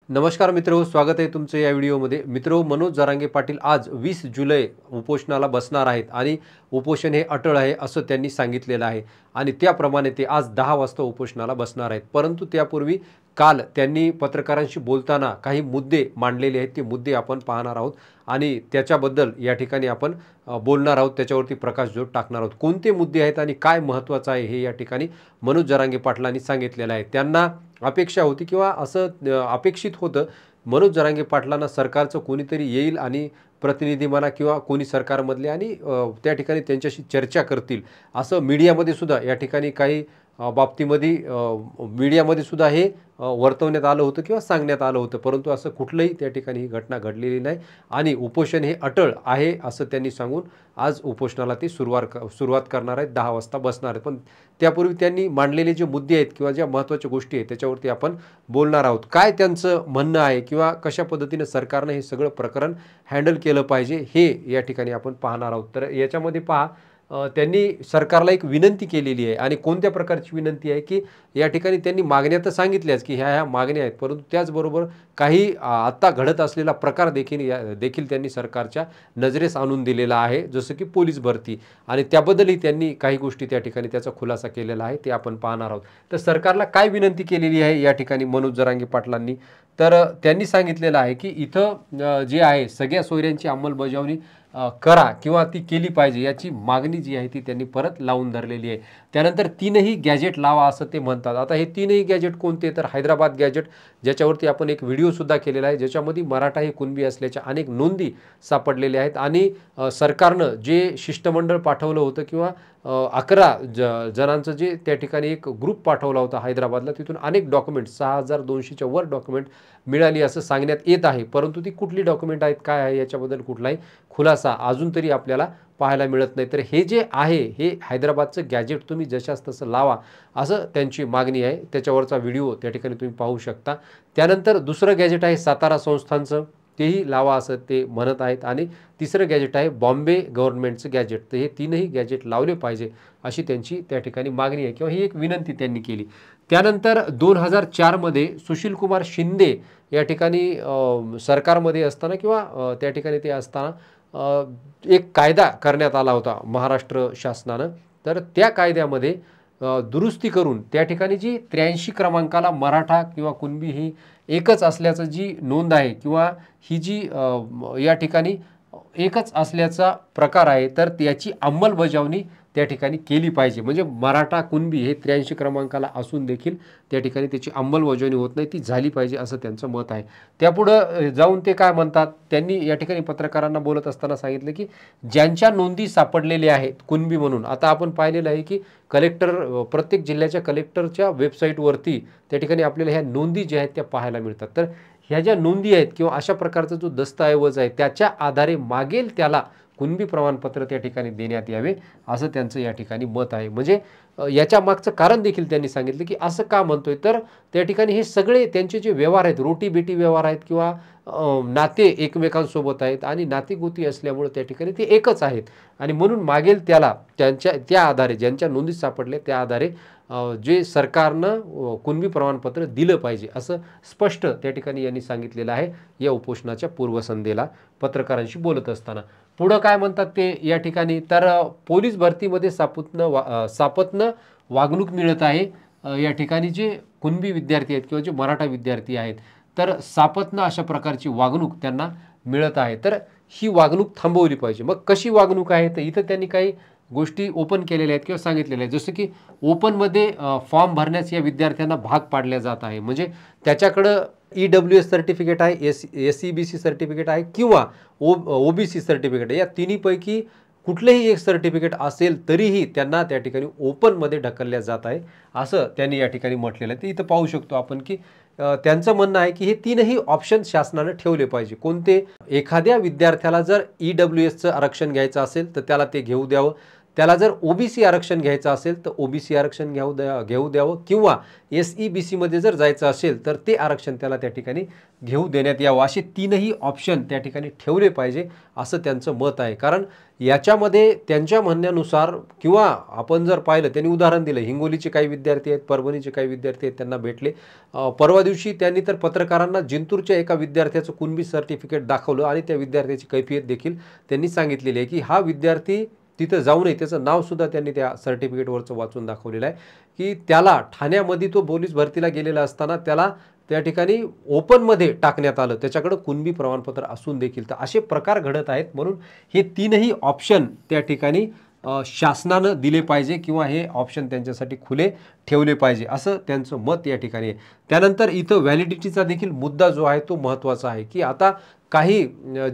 नमस्कार मित्रो, स्वागत आहे तुमचं या व्हिडिओमध्ये। मित्रो, मनोज जरांगे पाटील आज 20 जुलै उपोषणाला बसणार आहेत आणि उपोषण हे अटळ आहे असं त्यांनी सांगितलेलं आहे आणि त्याप्रमाणे ते आज 10 वाजता उपोषणाला बसणार आहेत। परंतु त्यापूर्वी काल त्यांनी पत्रकारांशी बोलताना काही मुद्दे मांडलेले आहेत, ते मुद्दे आपण पाहणार आहोत आणि त्याच्याबद्दल या ठिकाणी आपण बोलणार आहोत, त्याच्यावरती प्रकाशझोत टाकणार आहोत। कोणते मुद्दे आहेत आणि काय महत्त्वाचं आहे हे या ठिकाणी मनोज जरांगे पाटलांनी सांगितलेलं आहे। त्यांना अपेक्षा होती किंवा असं अपेक्षित होतं मनोज जरांगे पाटलांना सरकारचं कोणीतरी येईल आणि प्रतिनिधी म्हणा किंवा कोणी सरकारमधले आणि त्या ठिकाणी त्यांच्याशी चर्चा करतील असं मीडियामध्ये सुद्धा या ठिकाणी काही बाबतीमध्ये मीडियामध्ये सुद्धा हे वर्तवण्यात आलं होतं किंवा सांगण्यात आलं होतं। परंतु असं कुठलंही त्या ठिकाणी ही घटना घडलेली नाही आणि उपोषण हे अटळ आहे असं त्यांनी सांगून आज उपोषणाला ते सुरुवात करणार आहेत, 10 वाजता बसणार आहेत। पण त्यापूर्वी त्यांनी मांडलेले जे मुद्दे आहेत किंवा ज्या महत्त्वाच्या गोष्टी आहेत त्याच्यावरती आपण बोलणार आहोत। काय त्यांचं म्हणणं आहे किंवा कशा पद्धतीने सरकारने हे सगळं प्रकरण हँडल केलं पाहिजे हे या ठिकाणी आपण पाहणार आहोत। तर याच्यामध्ये पहा, त्यांनी सरकारला एक विनंती केलेली आहे आणि कोणत्या प्रकारची विनंती आहे की या ठिकाणी त्यांनी मागण्या तर सांगितल्याच की ह्या मागण्या आहेत, परंतु त्याचबरोबर काही आत्ता घडत असलेला प्रकार देखील त्यांनी सरकारच्या नजरेस आणून दिलेला आहे, जसं की पोलीस भरती, आणि त्याबद्दलही त्यांनी काही गोष्टी त्या ठिकाणी त्याचा खुलासा केलेला आहे, ते आपण पाहणार आहोत। तर सरकारला काय विनंती केलेली आहे या ठिकाणी मनोज जरांगे पाटलांनी, तर त्यांनी सांगितलेलं आहे की इथं जे आहे सगळ्या सोयऱ्यांची अंमलबजावणी करा किंवा ती केली पाहिजे याची मागणी जी आहे ती त्यांनी परत लावून धरलेली आहे। त्यानंतर 3ही गॅजेट लावा असं ते म्हणतात। आता हे 3ही गॅजेट कोणते, तर हैदराबाद गॅजेट, ज्याच्यावरती आपण एक व्हिडिओ सुद्धा केलेला आहे, ज्याच्यामध्ये मराठा हे कुणबी असल्याच्या अनेक नोंदी सापडलेल्या आहेत आणि सरकारनं जे शिष्टमंडळ पाठवलं होतं किंवा 11 जणांचं जे त्या ठिकाणी एक ग्रुप पाठवला होता हैदराबादला, तिथून अनेक डॉक्युमेंट 6200च्या वर डॉक्युमेंट मिळाली असं सांगण्यात येत आहे। परंतु ती कुठली डॉक्युमेंट आहेत, काय आहे, याच्याबद्दल कुठलाही खुलासा अजून तरी आपल्याला पाहायला मिळत नाही। तर हे जे आहे हे हैदराबादचं गॅजेट तुम्ही जशास तसं लावा असं त्यांची मागणी आहे। त्याच्यावरचा व्हिडिओ त्या ठिकाणी तुम्ही पाहू शकता। त्यानंतर दुसरं गॅजेट आहे सातारा संस्थांचं, तेही लावा असं ते म्हणत आहेत आणि तिसरं गॅजेट आहे बॉम्बे गव्हर्नमेंटचं गॅजेट। तर हे 3ही गॅजेट लावले पाहिजे अशी त्यांची त्या ठिकाणी मागणी आहे किंवा ही एक विनंती त्यांनी केली। त्यानंतर 2004 मध्ये सुशील कुमार शिंदे या ठिकाणी सरकारमध्ये असताना किंवा त्या ठिकाणी ते असताना एक कायदा करण्यात आला होता महाराष्ट्र शासनानं। तर त्या कायद्यामध्ये दुरुस्ती करून त्या ठिकाणी जी 83 क्रमांकाला मराठा किंवा कुणबी ही एकच असल्याचं जी नोंद आहे किंवा ही जी या ठिकाणी एकच असल्याचा प्रकार आहे, तर त्याची अंमलबजावणी त्या ठिकाणी केली पाहिजे। म्हणजे मराठा कुणबी हे 83 क्रमांकाला असून देखील त्या ठिकाणी त्याची अंमलबजावणी होत नाही, ती झाली पाहिजे असं त्यांचं मत आहे। त्यापुढं जाऊन ते काय म्हणतात, त्यांनी या ठिकाणी पत्रकारांना बोलत असताना सांगितलं की ज्यांच्या नोंदी सापडलेल्या आहेत कुणबी म्हणून, आता आपण पाहिलेलं आहे की प्रत्येक जिल्ह्याच्या कलेक्टरच्या वेबसाईटवरती त्या ठिकाणी आपल्याला ह्या नोंदी ज्या आहेत त्या पाहायला मिळतात। तर ह्या ज्या नोंदी आहेत किंवा अशा प्रकारचा जो दस्तऐवज आहे त्याच्या आधारे मागेल त्याला कुणबी प्रमाणपत्र त्या ठिकाणी देण्यात यावे असं त्यांचं या ठिकाणी मत आहे। म्हणजे याच्या मागचं कारण देखील त्यांनी सांगितलं की असं का म्हणतोय, तर त्या ठिकाणी हे सगळे त्यांचे जे व्यवहार आहेत, रोटी बेटी व्यवहार आहेत किंवा नाते एकमेकांसोबत आहेत आणि नातेगोती असल्यामुळे त्या ठिकाणी ते एकच आहेत आणि म्हणून मागेल त्याला त्या आधारे ज्यांच्या नोंदी सापडल्या त्या आधारे जे सरकारनं कुणबी प्रमाणपत्र दिलं पाहिजे असं स्पष्ट त्या ठिकाणी यांनी सांगितलेलं आहे या उपोषणाच्या पूर्वसंध्येला पत्रकारांशी बोलत असताना। पुढं काय म्हणतात ते या ठिकाणी, तर पोलीस भरतीमध्ये सापत्न वागणूक मिळत आहे। या ठिकाणी जे कुणबी विद्यार्थी आहेत किंवा जे मराठा विद्यार्थी आहेत तर सापत्न अशा प्रकारची वागणूक त्यांना मिळत आहे, तर ही वागणूक थांबवली पाहिजे। मग कशी वागणूक आहे, तर इथं त्यांनी काही गोष्टी ओपन केलेल्या आहेत किंवा सांगितलेल्या आहेत, जसं की ओपनमध्ये फॉर्म भरण्यास या विद्यार्थ्यांना भाग पाडल्या जात आहे। म्हणजे त्याच्याकडं EWS सर्टिफिकेट आहे, SEBC सर्टिफिकेट आहे किंवा OBC सर्टिफिकेट आहे, या तिन्हीपैकी कुठलेही एक सर्टिफिकेट असेल तरीही त्यांना त्या ठिकाणी ओपनमध्ये ढकलल्या जात आहे असं त्यांनी या ठिकाणी म्हटलेलं आहे। तर इथं पाहू शकतो आपण की त्यांचं म्हणणं आहे की हे 3ही ऑप्शन शासनाने ठेवले पाहिजे। कोणते, एखाद्या विद्यार्थ्याला जर EWSचं आरक्षण घ्यायचं असेल तर त्याला ते घेऊ द्यावं, त्याला जर ओबीसी आरक्षण घ्यायचं असेल तर ओबीसी आरक्षण घेऊ द्यावं किंवा SEBC मध्ये जर जायचं असेल तर ते आरक्षण त्याला त्या ठिकाणी घेऊ देण्यात यावं, असे तीनही ऑप्शन त्या ठिकाणी ठेवले पाहिजे असं त्यांचं मत आहे. कारण याच्यामध्ये त्यांच्या म्हणण्यानुसार किंवा आपण जर पाहिलं, त्यांनी उदाहरण दिलं, हिंगोलीचे काही विद्यार्थी आहेत, परभणीचे काही विद्यार्थी आहेत, त्यांना भेटले. परवा दिवशी त्यांनी तर पत्रकारांना जिंतूरच्या एका विद्यार्थ्याचं कुणबी सर्टिफिकेट दाखवलं आणि त्या विद्यार्थ्याची कैफियत देखील त्यांनी सांगितलेली आहे की हा विद्यार्थी तिथं जाऊ नये. त्याचं नावसुद्धा त्यांनी त्या सर्टिफिकेटवरचं वाचून दाखवलेलं आहे की त्याला ठाण्यामध्ये तो पोलीस भरतीला गेलेला असताना त्याला त्या ठिकाणी ओपनमध्ये टाकण्यात आलं, त्याच्याकडे कुणबी प्रमाणपत्र असून देखील. तर असे प्रकार घडत आहेत. म्हणून हे तीनही ऑप्शन त्या ठिकाणी शासनानं दिले पाहिजे किंवा हे ऑप्शन त्यांच्यासाठी खुले ठेवले पाहिजे असं त्यांचं मत या ठिकाणी आहे. त्यानंतर इथं व्हॅलिडिटीचा देखील मुद्दा जो आहे तो महत्त्वाचा आहे की आता काही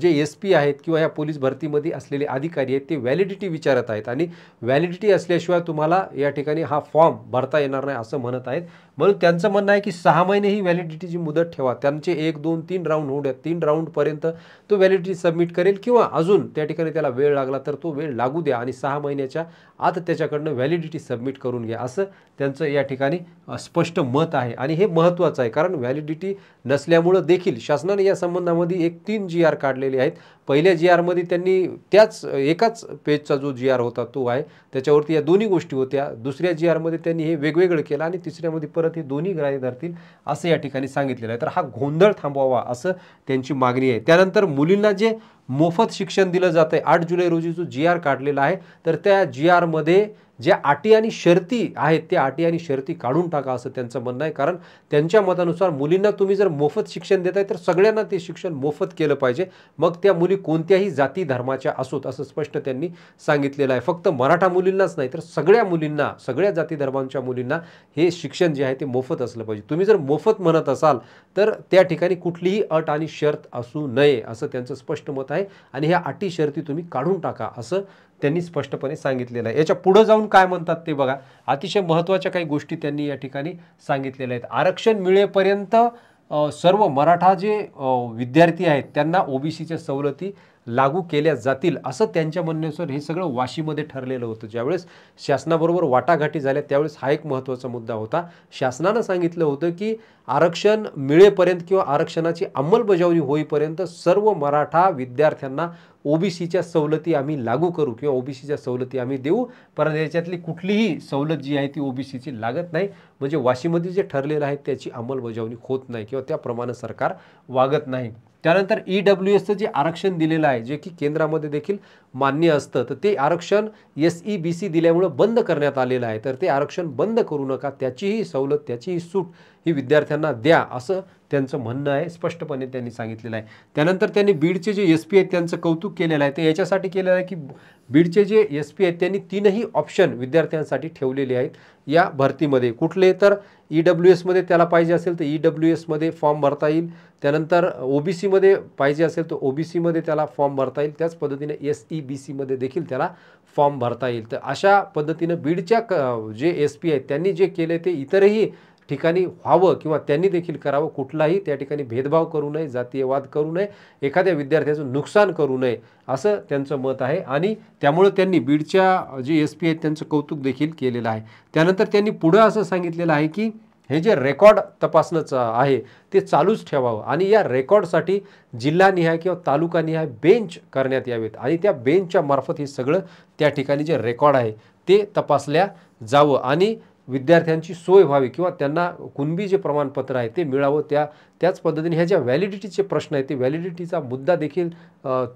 जे SP आहेत किंवा या पोलीस भरतीमध्ये असलेले अधिकारी आहेत ते व्हॅलिडिटी विचारत आहेत आणि व्हॅलिडिटी असल्याशिवाय तुम्हाला या ठिकाणी हा फॉर्म भरता येणार नाही असं म्हणत आहेत. म्हणून त्यांचं म्हणणं आहे की 6 महिने ही व्हॅलिडिटीची मुदत ठेवा. त्यांचे 1, 2, 3 राऊंड होऊ द्या. 3 राऊंडपर्यंत तो व्हॅलिडिटी सबमिट करेल किंवा अजून त्या ठिकाणी त्याला वेळ लागला तर तो वेळ लागू द्या आणि 6 महिन्याच्या आत त्याच्याकडनं व्हॅलिडिटी सबमिट करून घ्या असं त्यांचं या ठिकाणी स्पष्ट मत आहे. आणि हे महत्त्वाचं आहे कारण व्हॅलिडिटी नसल्यामुळं देखील शासनाने या संबंधामध्ये 3 GR काढलेले आहेत. पहिल्या GR मध्ये त्यांनी त्याच एकाच पेजचा जो GR होता तो आहे, त्याच्यावरती या दोन्ही गोष्टी होत्या. दुसऱ्या GR मध्ये त्यांनी हे वेगवेगळं केलं आणि तिसऱ्यामध्ये परत हे दोन्ही ग्राह्य धरतील असं या ठिकाणी सांगितलेलं आहे. तर हा गोंधळ थांबवावा असं त्यांची मागणी आहे. त्यानंतर मुलींना जे मोफत शिक्षण दिलं जातं आहे, 8 जुलै रोजी जो GR काढलेला आहे, तर त्या GR मध्ये ज्या अटी आणि शर्ती आहेत त्या अटी आणि शर्ती काढून टाका असं त्यांचं म्हणणं आहे. कारण त्यांच्या मतानुसार मुलींना तुम्ही जर मोफत शिक्षण देताय तर सगळ्यांना ते शिक्षण मोफत केलं पाहिजे, मग त्या मुली कोणत्याही जाती धर्माच्या असोत असं स्पष्ट त्यांनी सांगितलेलं आहे. फक्त मराठा मुलींनाच नाही तर सगळ्या मुलींना, सगळ्या जाती धर्मांच्या मुलींना हे शिक्षण जे आहे ते मोफत असलं पाहिजे. तुम्ही जर मोफत म्हणत असाल तर त्या ठिकाणी कुठलीही अट आणि शर्त असू नये असं त्यांचं स्पष्ट मत आहे आणि ह्या अटी शर्ती तुम्ही काढून टाका असं त्यांनी स्पष्टपणे सांगितलेलं आहे. याच्या पुढे जाऊन काय म्हणतात ते बघा. अतिशय महत्त्वाच्या काही गोष्टी त्यांनी या ठिकाणी सांगितलेल्या आहेत. आरक्षण मिळेपर्यंत सर्व मराठा जे विद्यार्थी आहेत त्यांना ओबीसीच्या सवलती लागू केल्या जातील असं त्यांच्या म्हणण्यानुसार हे सगळं वाशीमध्ये ठरलेलं होतं. ज्यावेळेस शासनाबरोबर वाटाघाटी झाल्या त्यावेळेस हा एक महत्त्वाचा मुद्दा होता. शासनानं सांगितलं होतं की आरक्षण मिळेपर्यंत किंवा आरक्षणाची अंमलबजावणी होईपर्यंत सर्व मराठा विद्यार्थ्यांना ओबीसीच्या सवलती आम्ही लागू करू किंवा ओबीसीच्या सवलती आम्ही देऊ, परंतु याच्यातली कुठलीही सवलत जी आहे ती ओबीसीची लागत नाही. म्हणजे वाशीमध्ये जे ठरलेलं आहे त्याची अंमलबजावणी होत नाही किंवा त्याप्रमाणे सरकार वागत नाही. त्यानंतर EWSचं जे आरक्षण दिलेलं आहे जे की केंद्रामध्ये देखील मान्य असतं, तर ते आरक्षण SEBC दिल्यामुळं बंद करण्यात आलेलं आहे. तर ते आरक्षण बंद करू नका, त्याचीही सवलत, त्याचीही सूट ही विद्यार्थ्यांना द्या असं त्यांचं म्हणणं आहे, स्पष्टपणे त्यांनी सांगितलेलं आहे. त्यानंतर त्यांनी बीडचे जे SP आहेत त्यांचं कौतुक केलेलं आहे. ते याच्यासाठी केलेलं आहे की बीडचे जे SP आहेत त्यांनी 3ही ऑप्शन विद्यार्थ्यांसाठी ठेवलेले आहेत या भरतीमध्ये. कुठले तर EWS मध्ये त्याला पाहिजे असेल तर EWS मध्ये फॉर्म भरता येईल. त्यानंतर OBC मध्ये पाहिजे असेल तर OBC मध्ये त्याला फॉर्म भरता येईल. त्याच पद्धतीने SEBC मध्ये देखील त्याला फॉर्म भरता येईल. तर अशा पद्धतीनं बीडच्या जे SP आहेत त्यांनी जे केले ते इतरही ठिकाणी व्हावं किंवा त्यांनी देखील करावं. कुठलाही त्या ठिकाणी भेदभाव करू नये, जातीयवाद करू नये, एखाद्या विद्यार्थ्याचं नुकसान करू नये असं त्यांचं मत आहे आणि त्यामुळे त्यांनी बीडच्या जे SP आहेत त्यांचं कौतुक देखील केलेलं आहे. त्यानंतर त्यांनी पुढं असं सांगितलेलं आहे की हे जे रेकॉर्ड तपासणं आहे ते चालूच ठेवावं आणि या रेकॉर्डसाठी जिल्हानिहाय किंवा तालुकानिहाय बेंच करण्यात यावेत आणि त्या बेंचच्या मार्फत हे सगळं त्या ठिकाणी जे रेकॉर्ड आहे ते तपासल्या जावं आणि विद्यार्थ्यांची सोय व्हावी किंवा त्यांना कुणबी जे प्रमाणपत्र आहे ते मिळावं. त्याच पद्धतीने ह्या ज्या व्हॅलिडिटीचे प्रश्न आहेत ते व्हॅलिडिटीचा मुद्दा देखील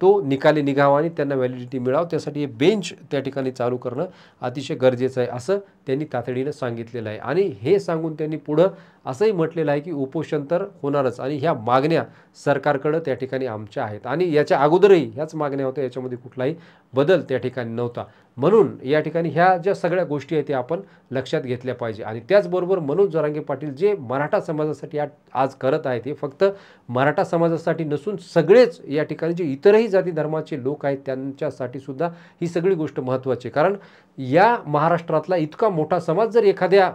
तो निकाली निघावा आणि त्यांना व्हॅलिडिटी मिळावं, त्यासाठी हे बेंच त्या ठिकाणी चालू करणं अतिशय गरजेचं आहे असं त्यांनी तातडीनं सांगितलेलं आहे. आणि हे सांगून त्यांनी पुढं असंही म्हटलेलं आहे की उपोषण तर होणारच आणि ह्या मागण्या सरकारकडं त्या ठिकाणी आमच्या आहेत आणि याच्या अगोदरही ह्याच मागण्या होत्या, याच्यामध्ये कुठलाही बदल त्या ठिकाणी नव्हता. म्हणून या ठिकाणी ह्या ज्या सगळ्या गोष्टी आहेत त्या आपण लक्षात घेतल्या पाहिजे. आणि त्याचबरोबर मनोज जरांगे पाटील जे मराठा समाजासाठी आज करत आहेत हे फक्त मराठा समाजासाठी नसून सगळेच या ठिकाणी जे इतरही जाती धर्माचे लोक आहेत त्यांच्यासाठी सुद्धा ही सगळी गोष्ट महत्त्वाची आहे. कारण या महाराष्ट्रातला इतका मोठा समाज जर एखाद्या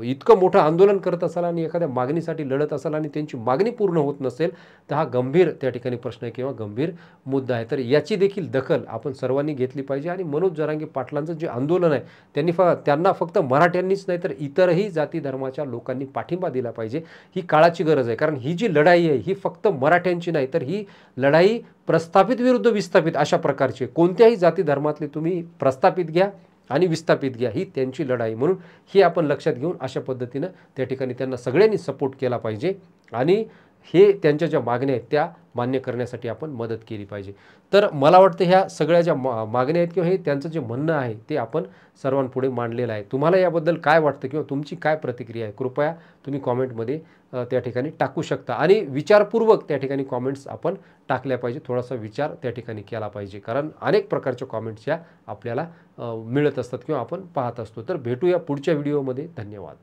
इतकं मोठं आंदोलन करत असाल आणि एखाद्या मागणीसाठी लढत असाल आणि त्यांची मागणी पूर्ण होत नसेल, तर हा गंभीर त्या ठिकाणी प्रश्न आहे किंवा गंभीर मुद्दा आहे. तर याची देखील दखल आपण सर्वांनी घेतली पाहिजे आणि मनोज जरांगे पाटलांचं जे आंदोलन आहे त्यांना फक्त मराठ्यांनीच नाही तर इतरही जाती धर्माच्या लोकांनी पाठिंबा दिला पाहिजे. ही काळाची गरज आहे, कारण ही जी लढाई आहे ही फक्त मराठ्यांची नाही, तर ही लढाई प्रस्थापित विरुद्ध विस्थापित अशा प्रकारची. कोणत्याही जाती धर्मातले तुम्ही प्रस्थापित घ्या आणि विस्थापित घ्या, ही त्यांची लढाई. म्हणून ही आपण लक्षात घेऊन अशा पद्धतीनं त्या ठिकाणी त्यांना सगळ्यांनी सपोर्ट केला पाहिजे आणि हे त्यांच्या ज्या मागण्या आहेत त्या मान्य करण्यासाठी आपण मदत केली पाहिजे. तर मला वाटतं ह्या सगळ्या ज्या मागण्या आहेत किंवा हे त्यांचं जे म्हणणं आहे ते आपण सर्वांपुढे मांडलेलं आहे. तुम्हाला याबद्दल काय वाटतं किंवा तुमची काय प्रतिक्रिया आहे, कृपया तुम्ही कॉमेंटमध्ये त्या ठिकाणी टाकू शकता आणि विचारपूर्वक त्या ठिकाणी कॉमेंट्स आपण टाकल्या पाहिजे. थोडासा विचार त्या ठिकाणी केला पाहिजे, कारण अनेक प्रकारच्या कॉमेंट्स या आपल्याला मिळत असतात किंवा आपण पाहत असतो. तर भेटूया पुढच्या व्हिडिओमध्ये. धन्यवाद.